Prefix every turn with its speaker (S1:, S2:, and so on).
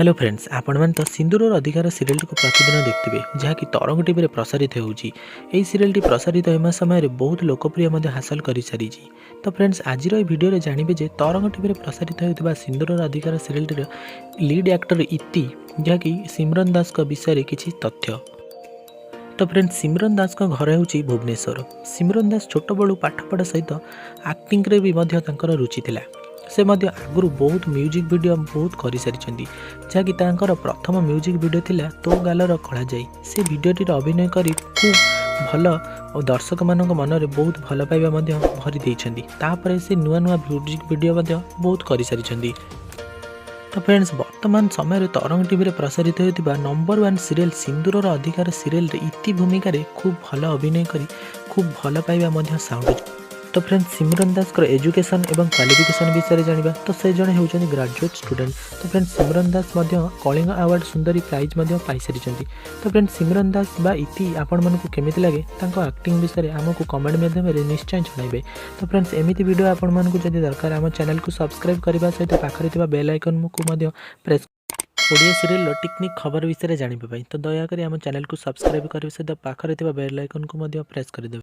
S1: Hello friends आपण मैंने तो सिंदूर अधिकार सीरियल को प्रतिदिन देखते जहाँकि तरंग टीवी प्रसारित होती सीरियल टी प्रसारित होगा समय बहुत लोकप्रिय हासिल कर सारी। तो फ्रेंड्स आज भिडियो जानवे जे तरंग टीवी प्रसारित होता सिंदूर अधिकार सीरियल टीर लीड एक्टर इति जहाँकि सिमरन दास विषय किसी तथ्य। तो फ्रेंड्स सिमरन दास घर हूँ भुवनेश्वर। सिमरन दास छोट बड़ू पाठपढ़ा सहित आक्टिंग रे भी रुचि थिला। से आगुरी बहुत म्यूजिक वीडियो बहुत कर सारी जहाँकि प्रथम म्यूजिक वीडियो थिला तो गालर कला जाए से वीडियोटी अभिनय कर खूब भल और दर्शक मान मन में बहुत भल पाइबा भरी देइछन्ती। से नुआ नुआ म्यूजिक वीडियो बहुत कर सारी। तो फ्रेंड्स वर्तमान समय तरंग टीवी प्रसारित होता नंबर 1 सीरियल सिंदूर अधिकार सीरियल इति भूमिका खूब भल अभिनय कर खूब भल पाइबा साउंड। तो फ्रेंड्स सिमरन दास एजुकेशन एवं क्वालिफिकेशन विषय जानिबा। तो से जने होउछन्ती ग्रेजुएट स्टूडेंट। तो फ्रेंड्स सिमरन दास कलिंग अवार्ड सुंदरी प्राइज पाई सारी। तो फ्रेंड्स सिमरन दास बा इति आपण मानकु केमिति लागे तांको एक्टिंग विषय आमको कमेंट माध्यम निश्चय जणाइबे। तो फ्रेंड्स एमिति वीडियो आपण मानकु जदि दरकार आम चैनल को सब्सक्राइब करबा सहित पाखरे थिबा बेल आइकन को प्रेस ओडिया सीरियल टेक्निक खबर विषय जानिबा पई। तो दया करी आम चैनल को सब्सक्राइब करबा सहित पाखरे थिबा बेल आइकन को प्रेस कर देबे।